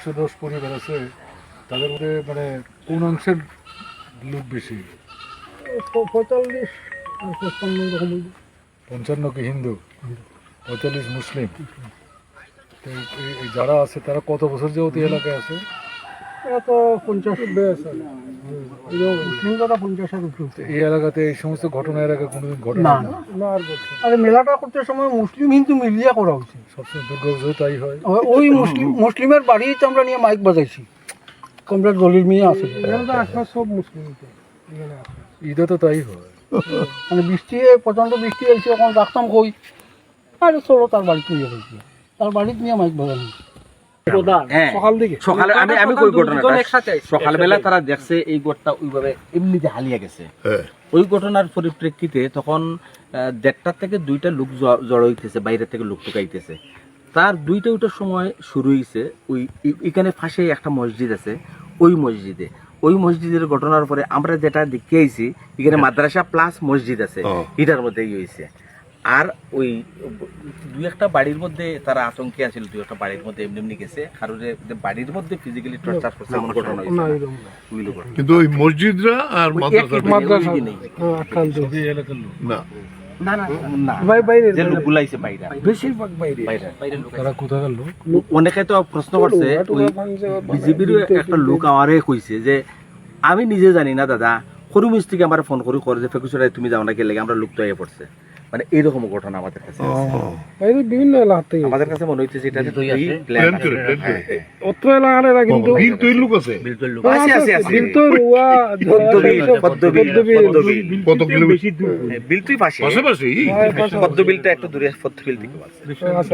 110 পরিবার আছে, তাদের মধ্যে মানে কোন অংশের লোক বেশি? 45 আর 55 এরকম হইবে। 55 কি হিন্দু, 45 মুসলিম। তো এই যারা আছে তারা কত বছর যাবত এই এলাকায় আছে? এরা তো 50 বেশ আছে। মুসলিম দাদা 50 এর উপরে। তো এই এলাকাতে এই সমস্ত ঘটনা এর আগে কোনোদিন ঘটে না না? না আর বলছি। আরে মেলাটা করতে সময় মুসলিম হিন্দু মিলিয়ে করা উচিত। সবসময় দুর্গাপুজো তাই হয়। ওই মুসলিমের বাড়িতে আমরা নিয়ে মাইক বাজাইছি, কমপ্লিট দলিল মিয়া আছে। আশপাশ সব মুসলিম ঈদে তো তাই হয়। মানে বৃষ্টি প্রচণ্ড বৃষ্টি হয়েছে, এখন রাখতাম কই আরে চলো তার বাড়িতে নিয়ে গেছি, তার বাড়িতে নিয়ে মাইক বাজানো সকালে আমি কই ঘটনাটা সকালবেলা তারা দেখছে এই গোটটা ওইভাবে এমনিতে হালিয়ে গেছে। ওই ঘটনার পরিপ্রেক্ষিতে তখন 1:30 থেকে 2টা লোক জড়ো হইতেছে, বাইরে থেকে লোক ঢুকাইতেছে। তার 2টা উঠার সময় শুরু হয়েছে ওই এখানে পাশে একটা মসজিদ আছে, ওই মসজিদের ঘটনার পরে আমরা যেটা দেখতে আইছি এখানে মাদ্রাসা প্লাস মসজিদ আছে, এটার মধ্যে হয়েছে। আর ওই 2-1টা বাড়ির মধ্যে তারা আতঙ্কে আছিল, 2-1টা বাড়ির মধ্যে এমনি গেছে, কারণ বাড়ির মধ্যে ফিজিক্যালি টর্চার করছে এমন ঘটনা হয়েছে। কিন্তু ওই মসজিদরা আর মাদ্রাসা না না না না বাইরে যে লোক গুলাইছে বাইরে, বেশিরভাগ বাইরে লোক। তারা কোথাকার লোক? অনেকে তো প্রশ্ন করছে, ওই বিজেপির একটা লোক আমারে কইছে যে আমি নিজে জানি না দাদা, সরু মিস্ত্রিকে আমার ফোন করে যে ফেকুচুরায় তুমি যাও না কে লেগে, আমরা লোক তো আইয়া পড়ছে। মানে এইরকম ঘটনা আমাদের কাছে বিভিন্ন এলাকাতে আমাদের কাছে মনে হইতেছে এটা অত্র এলাকার কিন্তু বিল তৈরি লোক আছে, বিল তো রুয়া কত কিলো বেশি বিল তুই পাশে পাশাপাশি পদ্ম বিলটা একটু দূরে, পদ্ম বিল থেকে আছে।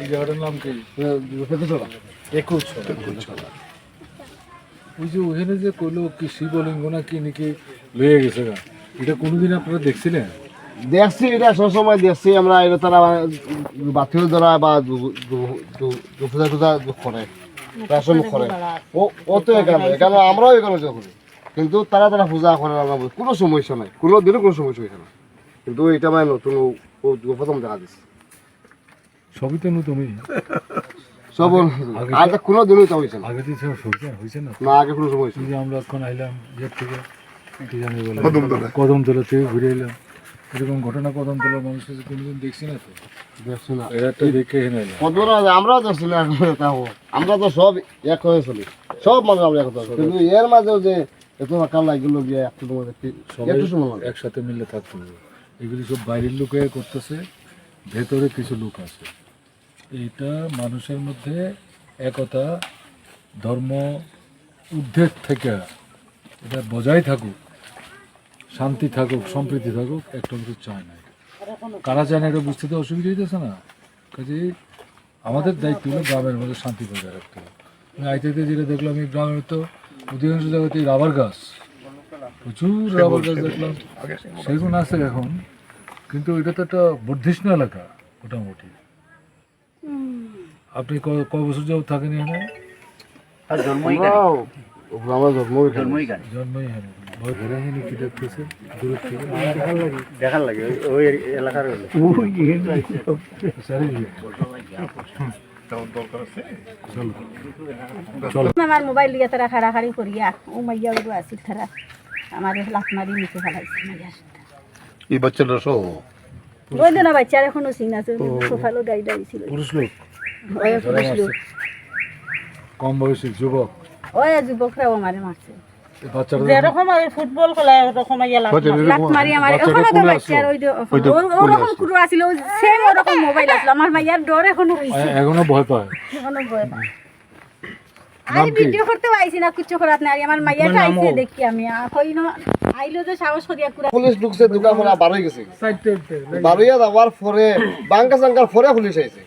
এই জায়গাটার নাম কি? 21। ওই যে ওখানে যে কইলো কি শিবলিঙ্গ না কি নাকি লয়ে গেছে গা, এটা কোনোদিন আপনারা দেখছিলেন? দেখছি, এটা সবসময় দেখছি আমরা। এটা তারা বাতিল ধরা বা পূজা টুজা করে, প্রাশন করে, ও তো এখানে আমরাও এখানে করি, কিন্তু তারা পূজা করে না, কোনো সমস্যা নাই, কোনো দিনও কোনো সমস্যা হয়েছে না। কিন্তু এটা মানে নতুন প্রথম দেখা দিচ্ছে, সবই তো নতুনই। সব আগে কোনো দিনও এটা হয়েছে না, আগে তো হয়েছে না, না আগে কোনো সময় হয়েছে না। যে আমরা এখন আইলাম ইয়ের থেকে কি জানি বলে কদমতলা থেকে ঘুরে এলাম, এরকম ঘটনা কদমতলা মানুষের কোনোদিন দেখছি না তো, দেখছি না এটা দেখে এনে এলাম। আমরাও দেখছি না, আমরা তো সব এক হয়ে চলি, সব মানুষ আমরা এক হয়ে, কিন্তু এর মাঝেও যে এত টাকা লাগলো গিয়ে একটু সময় একসাথে মিলে থাকতে হবে। এগুলি সব বাইরের লোকে করতেছে, ভেতরে কিছু লোক আছে। এইটা মানুষের মধ্যে একতা, ধর্ম, উদ্বেগ থেকে এটা বজায় থাকুক, শান্তি থাকুক, সম্প্রীতি থাকুক, একটা কিছু চায় না। কারা চায় না এটা বুঝতে তো অসুবিধা হইতেছে না। কাজে আমাদের দায়িত্ব হলো গ্রামের মধ্যে শান্তি বজায় রাখতে হবে। আমি আইতে যেটা দেখলাম, এই গ্রামের তো অধিকাংশ জায়গাতে রাবার গাছ, প্রচুর রাবার গাছ দেখলাম, সেগুন আছে এখন, কিন্তু এটা তো একটা বর্ধিষ্ণু এলাকা মোটামুটি। আপনি কয় বছর যাবত থাকেন এখানে? জন্মই এখানে ভয় ঘুরে এখানে কি দেখতেছে দূরের থেকে? দেখার লাগে ওই এলাকার আমার মোবাইল দিয়ে তারা খাড়াখাড়ি করিয়া ও মাইয়া উড়ু আসি তারা আমার লাত মারি নিচে ফেলাইছে মাইয়া। এই বাচ্চাটা সহ ওই দিন বাচ্চার এখনো সিন আছে, সোফালো গাইডা ছিল পুরুষ লোক, ওই পুরুষ লোক, কম বয়সী যুবক, ওই যুবকরাও আমারে মারছে। বাচ্চারা যেরকম ফুটবল খেলা এরকম লাত মারি আমার এখনো তো বাচ্চার ওই ওরকম কুরু আছিল, সেম ওরকম মোবাইল আসলো। আমার মাইয়ার ডর এখনো হইছে, এখনো ভয় পায়। এখনো ভয় পায়। আমি ভিডিও করতে পাইছি না, কিছু করাত না। আমার মাইয়াটা আইছে দেখি আমি কই না আইলো যে সাহস করিয়া কুরা পুলিশ ঢুকছে, ঢুকার পরে বার হয়ে গেছে, বার হইয়া যাওয়ার পরে বাঙ্কা চাঙ্কার পরে পুলিশ আইছে।